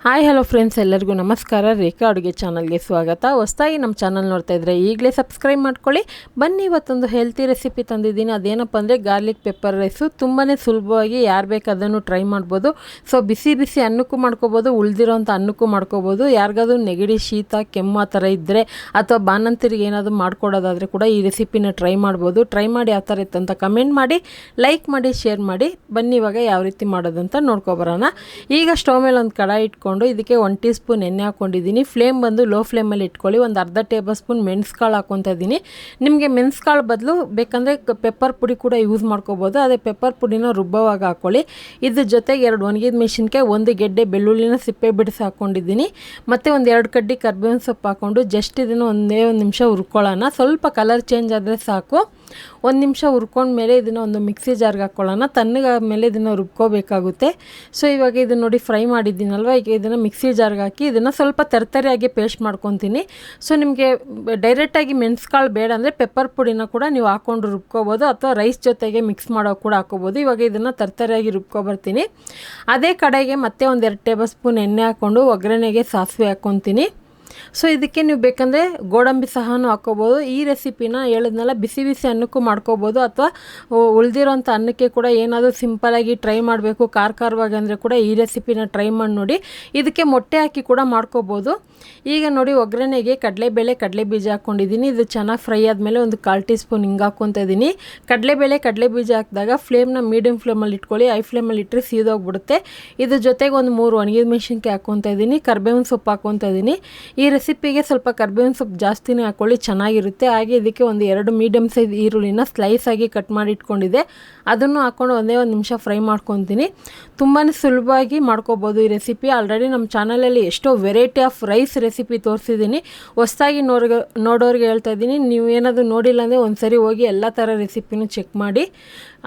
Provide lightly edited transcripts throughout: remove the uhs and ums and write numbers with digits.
Hi hello friends, ಎಲ್ಲರಿಗೂ ನಮಸ್ಕಾರ. ರೇಖಾ ಅಡುಗೆ ಚಾನಲ್ಗೆ ಸ್ವಾಗತ. ಹೊಸದಾಗಿ ನಮ್ಮ ಚಾನಲ್ ನೋಡ್ತಾ ಇದ್ದರೆ ಈಗಲೇ ಸಬ್ಸ್ಕ್ರೈಬ್ ಮಾಡ್ಕೊಳ್ಳಿ. ಬನ್ನಿ, ಇವತ್ತೊಂದು ಹೆಲ್ತಿ ರೆಸಿಪಿ ತಂದಿದ್ದೀನಿ. ಅದೇನಪ್ಪ ಅಂದರೆ ಗಾರ್ಲಿಕ್ ಪೆಪ್ಪರ್ ರೈಸು. ತುಂಬಾ ಸುಲಭವಾಗಿ ಯಾರು ಬೇಕು ಅದನ್ನು ಟ್ರೈ ಮಾಡ್ಬೋದು. ಸೊ ಬಿಸಿ ಬಿಸಿ ಅನ್ನಕ್ಕೂ ಮಾಡ್ಕೋಬೋದು, ಉಳಿದಿರೋಂಥ ಅನ್ನಕ್ಕೂ ಮಾಡ್ಕೋಬೋದು. ಯಾರಿಗಾದ್ರೂ ನೆಗಡಿ, ಶೀತ, ಕೆಮ್ಮು ಆ ಥರ ಇದ್ದರೆ ಅಥವಾ ಬಾಣಂತಿರಿಗೆ ಏನಾದರೂ ಮಾಡ್ಕೊಡೋದಾದರೆ ಕೂಡ ಈ ರೆಸಿಪಿನ ಟ್ರೈ ಮಾಡ್ಬೋದು. ಟ್ರೈ ಮಾಡಿ ಯಾವ ಥರ ಇತ್ತಂತ ಕಮೆಂಟ್ ಮಾಡಿ, ಲೈಕ್ ಮಾಡಿ, ಶೇರ್ ಮಾಡಿ. ಬನ್ನಿ ಇವಾಗ ಯಾವ ರೀತಿ ಮಾಡೋದಂತ ನೋಡ್ಕೊಬರೋಣ. ಈಗ ಸ್ಟವ್ ಮೇಲೆ ಒಂದು ಕಡಾಯಿ ಇಟ್ಕೊಂಡು ಇದಕ್ಕೆ 1 ಟೀ ಸ್ಪೂನ್ ಎಣ್ಣೆ ಹಾಕೊಂಡಿದ್ದೀನಿ. ಫ್ಲೇಮ್ ಬಂದು ಲೋ ಫ್ಲೇಮಲ್ಲಿ ಇಟ್ಕೊಳ್ಳಿ. ಒಂದು ಅರ್ಧ ಟೇಬಲ್ ಸ್ಪೂನ್ ಮೆಣಸುಕಾಳು ಹಾಕ್ಕೊತಾ ಇದ್ದೀನಿ. ನಿಮಗೆ ಮೆಣಸುಕಾಳು ಬದಲು ಬೇಕಂದರೆ ಪೆಪ್ಪರ್ ಪುಡಿ ಕೂಡ ಯೂಸ್ ಮಾಡ್ಕೋಬೋದು. ಅದೇ ಪೆಪ್ಪರ್ ಪುಡಿನ ರುಬ್ಬವಾಗ ಹಾಕ್ಕೊಳ್ಳಿ. ಇದ್ರ ಜೊತೆಗೆ 2 ಒಣಗಿದ ಮೆಣಸಿನ್ಕಾಯಿ, 1 ಗೆಡ್ಡೆ ಬೆಳ್ಳುಳ್ಳಿನ ಸಿಪ್ಪೆ ಬಿಡಿಸಿ ಹಾಕ್ಕೊಂಡಿದ್ದೀನಿ. ಮತ್ತು ಒಂದು 2 ಕಡ್ಡಿ ಕರ್ಬೇವಿನ ಸೊಪ್ಪು ಹಾಕ್ಕೊಂಡು ಜಸ್ಟ್ ಇದನ್ನು ಒಂದೇ ಒಂದು ನಿಮಿಷ ಹುರ್ಕೊಳ್ಳೋಣ. ಸ್ವಲ್ಪ ಕಲರ್ ಚೇಂಜ್ ಆದರೆ ಸಾಕು. 1 ನಿಮಿಷ ಹುರ್ಕೊಂಡ್ಮೇಲೆ ಇದನ್ನು ಒಂದು ಮಿಕ್ಸಿ ಜಾರ್ಗೆ ಹಾಕ್ಕೊಳ್ಳೋಣ. ತಣ್ಣಗಾದ್ಮೇಲೆ ಇದನ್ನು ರುಬ್ಕೋಬೇಕಾಗುತ್ತೆ. ಸೊ ಇವಾಗ ಇದನ್ನು ನೋಡಿ ಫ್ರೈ ಮಾಡಿದ್ದೀನಲ್ವ, ಈಗ ಇದನ್ನು ಮಿಕ್ಸಿ ಜಾರ್ಗೆ ಹಾಕಿ ಇದನ್ನು ಸ್ವಲ್ಪ ತರತರಿಯಾಗಿ ಪೇಸ್ಟ್ ಮಾಡ್ಕೊತೀನಿ. ಸೊ ನಿಮಗೆ ಡೈರೆಕ್ಟಾಗಿ ಮೆಣಸುಕಾಳು ಬೇಡ ಅಂದರೆ ಪೆಪ್ಪರ್ ಪುಡಿನ ಕೂಡ ನೀವು ಹಾಕ್ಕೊಂಡು ರುಬ್ಕೋಬೋದು, ಅಥವಾ ರೈಸ್ ಜೊತೆಗೆ ಮಿಕ್ಸ್ ಮಾಡೋ ಕೂಡ ಹಾಕ್ಕೋಬೋದು. ಇವಾಗ ಇದನ್ನು ತರತರಿಯಾಗಿ ರುಬ್ಕೊಬರ್ತೀನಿ. ಅದೇ ಕಡೆಗೆ ಮತ್ತೆ ಒಂದು 2 ಟೇಬಲ್ ಸ್ಪೂನ್ ಎಣ್ಣೆ ಹಾಕ್ಕೊಂಡು ಒಗ್ಗರಣೆಗೆ ಸಾಸಿವೆ ಹಾಕ್ಕೊತೀನಿ. ಸೊ ಇದಕ್ಕೆ ನೀವು ಬೇಕಂದರೆ ಗೋಡಂಬಿ ಸಹನೂ ಹಾಕ್ಕೋಬೋದು. ಈ ರೆಸಿಪಿನ ಹೇಳಿದ್ನಲ್ಲ, ಬಿಸಿ ಬಿಸಿ ಅನ್ನಕ್ಕೂ ಮಾಡ್ಕೋಬೋದು, ಅಥವಾ ಉಳಿದಿರೋಂಥ ಅನ್ನಕ್ಕೆ ಕೂಡ ಏನಾದರೂ ಸಿಂಪಲಾಗಿ ಟ್ರೈ ಮಾಡಬೇಕು ಖಾರವಾಗಿ ಅಂದರೆ ಕೂಡ ಈ ರೆಸಿಪಿನ ಟ್ರೈ ಮಾಡಿ ನೋಡಿ. ಇದಕ್ಕೆ ಮೊಟ್ಟೆ ಹಾಕಿ ಕೂಡ ಮಾಡ್ಕೋಬೋದು. ಈಗ ನೋಡಿ ಒಗ್ಗರಣೆಗೆ ಕಡಲೆಬೇಳೆ, ಕಡಲೆ ಬೀಜ ಹಾಕ್ಕೊಂಡಿದ್ದೀನಿ. ಇದು ಚೆನ್ನಾಗಿ ಫ್ರೈ ಆದಮೇಲೆ ಒಂದು 1/4 ಟೀ ಸ್ಪೂನ್ ಹಿಂಗೆ ಹಾಕ್ಕೊತಾ ಇದ್ದೀನಿ. ಕಡಲೆಬೇಳೆ, ಕಡಲೆ ಬೀಜ ಹಾಕಿದಾಗ ಫ್ಲೇಮ್ನ ಮೀಡಿಯಮ್ ಫ್ಲೇಮಲ್ಲಿ ಇಟ್ಕೊಳ್ಳಿ. ಹೈ ಫ್ಲೇಮಲ್ಲಿ ಇಟ್ಟರೆ ಸೀದೋಗ್ಬಿಡುತ್ತೆ. ಇದ್ರ ಜೊತೆಗೆ ಒಂದು 3 ಒಣಗಿದ ಮೆಣಸಿನ್ಕಾಯಿ ಹಾಕ್ಕೊತಾ ಇದ್ದೀನಿ. ಕರ್ಬೇವಿನ ಸೊಪ್ಪು ಹಾಕ್ಕೊತಾ ಇದ್ದೀನಿ. ಈ ರೆಸಿಪಿಗೆ ಸ್ವಲ್ಪ ಕರ್ಬೇವಿನ ಸೊಪ್ಪು ಜಾಸ್ತಿನೇ ಹಾಕ್ಕೊಳ್ಳಿ, ಚೆನ್ನಾಗಿರುತ್ತೆ. ಹಾಗೆ ಇದಕ್ಕೆ ಒಂದು 2 ಮೀಡಿಯಮ್ ಸೈಜ್ ಈರುಳ್ಳಿನ ಸ್ಲೈಸ್ ಆಗಿ ಕಟ್ ಮಾಡಿ ಇಟ್ಕೊಂಡಿದ್ದೆ, ಅದನ್ನು ಹಾಕ್ಕೊಂಡು ಒಂದೇ 1 ನಿಮಿಷ ಫ್ರೈ ಮಾಡ್ಕೊತೀನಿ. ತುಂಬಾ ಸುಲಭವಾಗಿ ಮಾಡ್ಕೋಬೋದು ಈ ರೆಸಿಪಿ. ಆಲ್ರೆಡಿ ನಮ್ಮ ಚಾನಲಲ್ಲಿ ಎಷ್ಟೋ ವೆರೈಟಿ ಆಫ್ ರೈಸ್ ರೆಸಿಪಿ ತೋರಿಸಿದ್ದೀನಿ. ಹೊಸದಾಗಿ ನೋಡೋರಿಗೆ ಹೇಳ್ತಾ ಇದ್ದೀನಿ, ನೀವು ಏನಾದರೂ ನೋಡಿಲ್ಲ ಅಂದರೆ ಒಂದು ಸರಿ ಹೋಗಿ ಎಲ್ಲ ಥರ ರೆಸಿಪಿನೂ ಚೆಕ್ ಮಾಡಿ.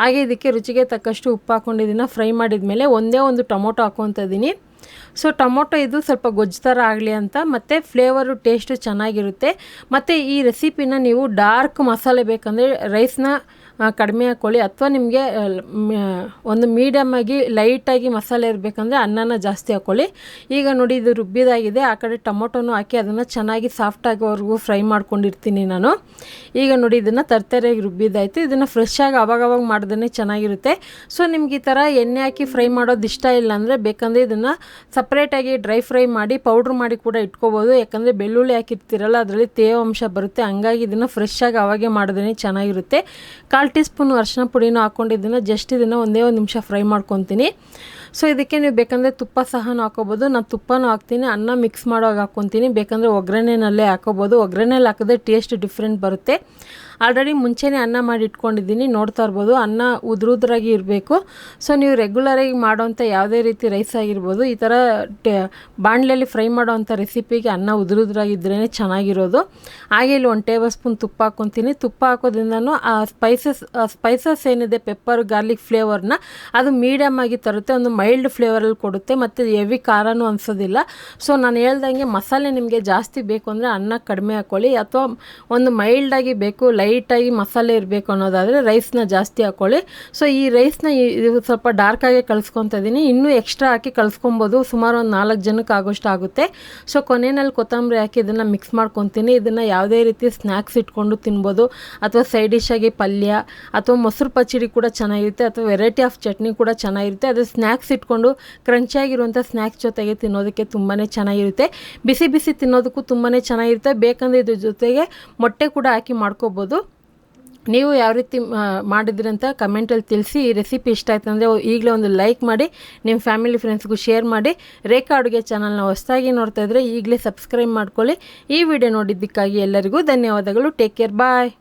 ಹಾಗೆ ಇದಕ್ಕೆ ರುಚಿಗೆ ತಕ್ಕಷ್ಟು ಉಪ್ಪು ಹಾಕ್ಕೊಂಡಿದ್ದೀನಿ. ಫ್ರೈ ಮಾಡಿದ್ಮೇಲೆ ಒಂದೇ ಒಂದು ಟೊಮೊಟೊ ಹಾಕ್ಕೊತಾ ಇದ್ದೀನಿ. ಸೊ ಟೊಮೊಟೊ ಇದು ಸ್ವಲ್ಪ ಗೊಜ್ಜು ಥರ ಆಗಲಿ ಅಂತ, ಮತ್ತು ಫ್ಲೇವರು ಟೇಸ್ಟು ಚೆನ್ನಾಗಿರುತ್ತೆ. ಮತ್ತು ಈ ರೆಸಿಪಿನ ನೀವು ಡಾರ್ಕ್ ಮಸಾಲೆ ಬೇಕಂದರೆ ರೈಸ್ನ ಕಡಿಮೆ ಹಾಕ್ಕೊಳ್ಳಿ, ಅಥವಾ ನಿಮಗೆ ಒಂದು ಮೀಡಿಯಮ್ಮಾಗಿ ಲೈಟಾಗಿ ಮಸಾಲೆ ಇರಬೇಕಂದ್ರೆ ಅನ್ನನ ಜಾಸ್ತಿ ಹಾಕ್ಕೊಳ್ಳಿ. ಈಗ ನೋಡಿ ಇದು ರುಬ್ಬಿದಾಗಿದೆ. ಆ ಕಡೆ ಟೊಮೊಟೊನೂ ಹಾಕಿ ಅದನ್ನು ಚೆನ್ನಾಗಿ ಸಾಫ್ಟಾಗೋವರೆಗೂ ಫ್ರೈ ಮಾಡ್ಕೊಂಡಿರ್ತೀನಿ ನಾನು. ಈಗ ನೋಡಿ ಇದನ್ನು ತರತರಿಯಾಗಿ ರುಬ್ಬಿದ್ದಾಯಿತು. ಇದನ್ನು ಫ್ರೆಶ್ಶಾಗಿ ಅವಾಗವಾಗ ಮಾಡಿದ್ರೆ ಚೆನ್ನಾಗಿರುತ್ತೆ. ಸೊ ನಿಮ್ಗೆ ಈ ಥರ ಎಣ್ಣೆ ಹಾಕಿ ಫ್ರೈ ಮಾಡೋದು ಇಷ್ಟ ಇಲ್ಲ ಅಂದರೆ ಬೇಕಂದರೆ ಇದನ್ನು ಸಪ್ರೇಟಾಗಿ ಡ್ರೈ ಫ್ರೈ ಮಾಡಿ ಪೌಡ್ರ್ ಮಾಡಿ ಕೂಡ ಇಟ್ಕೋಬೋದು. ಯಾಕಂದರೆ ಬೆಳ್ಳುಳ್ಳಿ ಹಾಕಿರ್ತೀರಲ್ಲ, ಅದರಲ್ಲಿ ತೇವಾಂಶ ಬರುತ್ತೆ. ಹಂಗಾಗಿ ಇದನ್ನು ಫ್ರೆಶ್ಶಾಗಿ ಅವಾಗೆ ಮಾಡಿದ್ರೆ ಚೆನ್ನಾಗಿರುತ್ತೆ. 1/4 ಟೀ ಸ್ಪೂನ್ ಅರಿಶಿನ ಪುಡಿನೂ ಹಾಕ್ಕೊಂಡಿದ್ದನ್ನು ಜಸ್ಟ್ ಇದನ್ನು ಒಂದೇ 1 ನಿಮಿಷ ಫ್ರೈ ಮಾಡ್ಕೊತೀನಿ. ಸೊ ಇದಕ್ಕೆ ನೀವು ಬೇಕಂದರೆ ತುಪ್ಪ ಸಹನೂ ಹಾಕೋಬೋದು. ನಾನು ತುಪ್ಪನೂ ಹಾಕ್ತೀನಿ. ಅನ್ನ ಮಿಕ್ಸ್ ಮಾಡೋವಾಗ ಹಾಕ್ಕೊತೀನಿ. ಬೇಕಂದರೆ ಒಗ್ಗರಣೆನಲ್ಲೇ ಹಾಕೋಬೋದು. ಒಗ್ಗರಣೆಯಲ್ಲಿ ಹಾಕಿದ್ರೆ ಟೇಸ್ಟ್ ಡಿಫ್ರೆಂಟ್ ಬರುತ್ತೆ. ಆಲ್ರೆಡಿ ಮುಂಚೆನೇ ಅನ್ನ ಮಾಡಿ ಇಟ್ಕೊಂಡಿದ್ದೀನಿ, ನೋಡ್ತಾ ಇರ್ಬೋದು. ಅನ್ನ ಉದ್ರಾಗಿ ಇರಬೇಕು. ಸೊ ನೀವು ರೆಗ್ಯುಲರಾಗಿ ಮಾಡೋವಂಥ ಯಾವುದೇ ರೀತಿ ರೈಸ್ ಆಗಿರ್ಬೋದು, ಈ ಥರ ಬಾಣಲೆಯಲ್ಲಿ ಫ್ರೈ ಮಾಡೋವಂಥ ರೆಸಿಪಿಗೆ ಅನ್ನ ಉದ್ರಾಗಿದ್ರೇ ಚೆನ್ನಾಗಿರೋದು. ಹಾಗೆ ಇಲ್ಲಿ 1 ಟೇಬಲ್ ಸ್ಪೂನ್ ತುಪ್ಪ ಹಾಕ್ಕೊತೀನಿ. ತುಪ್ಪ ಹಾಕೋದ್ರಿಂದನೂ ಆ ಸ್ಪೈಸಸ್ ಏನಿದೆ, ಪೆಪ್ಪರ್ ಗಾರ್ಲಿಕ್ ಫ್ಲೇವರ್ನ ಅದು ಮೀಡಿಯಮ್ ಆಗಿ ತರುತ್ತೆ. ಒಂದು ಮೈಲ್ಡ್ ಫ್ಲೇವರಲ್ಲಿ ಕೊಡುತ್ತೆ, ಮತ್ತು ಹೆವಿ ಖಾರನೂ ಅನಿಸೋದಿಲ್ಲ. ಸೊ ನಾನು ಹೇಳ್ದಂಗೆ ಮಸಾಲೆ ನಿಮಗೆ ಜಾಸ್ತಿ ಬೇಕು ಅಂದರೆ ಅನ್ನ ಕಡಿಮೆ ಹಾಕ್ಕೊಳ್ಳಿ, ಅಥವಾ ಒಂದು ಮೈಲ್ಡಾಗಿ ಬೇಕು, ಲೈಟಾಗಿ ಮಸಾಲೆ ಇರಬೇಕು ಅನ್ನೋದಾದರೆ ರೈಸ್ನ ಜಾಸ್ತಿ ಹಾಕ್ಕೊಳ್ಳಿ. ಸೊ ಈ ರೈಸ್ನ ಇದು ಸ್ವಲ್ಪ ಡಾರ್ಕಾಗೆ ಕಲಿಸ್ಕೊತಾ ಇದ್ದೀನಿ. ಇನ್ನೂ ಎಕ್ಸ್ಟ್ರಾ ಹಾಕಿ ಕಲಿಸ್ಕೊಬೋದು. ಸುಮಾರು ಒಂದು 4 ಜನಕ್ಕೆ ಆಗೋಷ್ಟು ಆಗುತ್ತೆ. ಸೊ ಕೊನೆಯಲ್ಲಿ ಕೊತ್ತಂಬರಿ ಹಾಕಿ ಇದನ್ನು ಮಿಕ್ಸ್ ಮಾಡ್ಕೊತೀನಿ. ಇದನ್ನು ಯಾವುದೇ ರೀತಿ ಸ್ನ್ಯಾಕ್ಸ್ ಇಟ್ಕೊಂಡು ತಿನ್ಬೋದು, ಅಥವಾ ಸೈಡ್ ಡಿಶ್ ಆಗಿ ಪಲ್ಯ ಅಥವಾ ಮೊಸರು ಪಚ್ಚಡಿ ಕೂಡ ಚೆನ್ನಾಗಿರುತ್ತೆ, ಅಥವಾ ವೆರೈಟಿ ಆಫ್ ಚಟ್ನಿ ಕೂಡ ಚೆನ್ನಾಗಿರುತ್ತೆ. ಅದು ಸ್ನ್ಯಾಕ್ಸ್ ಇಟ್ಕೊಂಡು ಕ್ರಂಚಿಯಾಗಿರುವಂಥ ಸ್ನ್ಯಾಕ್ಸ್ ಜೊತೆಗೆ ತಿನ್ನೋದಕ್ಕೆ ತುಂಬಾ ಚೆನ್ನಾಗಿರುತ್ತೆ. ಬಿಸಿ ಬಿಸಿ ತಿನ್ನೋದಕ್ಕೂ ತುಂಬಾ ಚೆನ್ನಾಗಿರುತ್ತೆ. ಬೇಕಂದರೆ ಇದ್ರ ಜೊತೆಗೆ ಮೊಟ್ಟೆ ಕೂಡ ಹಾಕಿ ಮಾಡ್ಕೋಬೋದು. ನೀವು ಯಾವ ರೀತಿ ಮಾಡಿದ್ರಿ ಅಂತ ಕಮೆಂಟಲ್ಲಿ ತಿಳಿಸಿ. ಈ ರೆಸಿಪಿ ಇಷ್ಟ ಆಯ್ತು ಅಂದರೆ ಈಗಲೇ ಒಂದು ಲೈಕ್ ಮಾಡಿ, ನಿಮ್ಮ ಫ್ಯಾಮಿಲಿ ಫ್ರೆಂಡ್ಸ್ಗೂ ಶೇರ್ ಮಾಡಿ. ರೇಖಾ ಅಡುಗೆ ಚಾನಲ್ನ ಹೊಸದಾಗಿ ನೋಡ್ತಾ ಇದ್ದರೆ ಈಗಲೇ ಸಬ್ಸ್ಕ್ರೈಬ್ ಮಾಡ್ಕೊಳ್ಳಿ. ಈ ವಿಡಿಯೋ ನೋಡಿದ್ದಕ್ಕಾಗಿ ಎಲ್ಲರಿಗೂ ಧನ್ಯವಾದಗಳು. ಟೇಕ್ ಕೇರ್, ಬಾಯ್.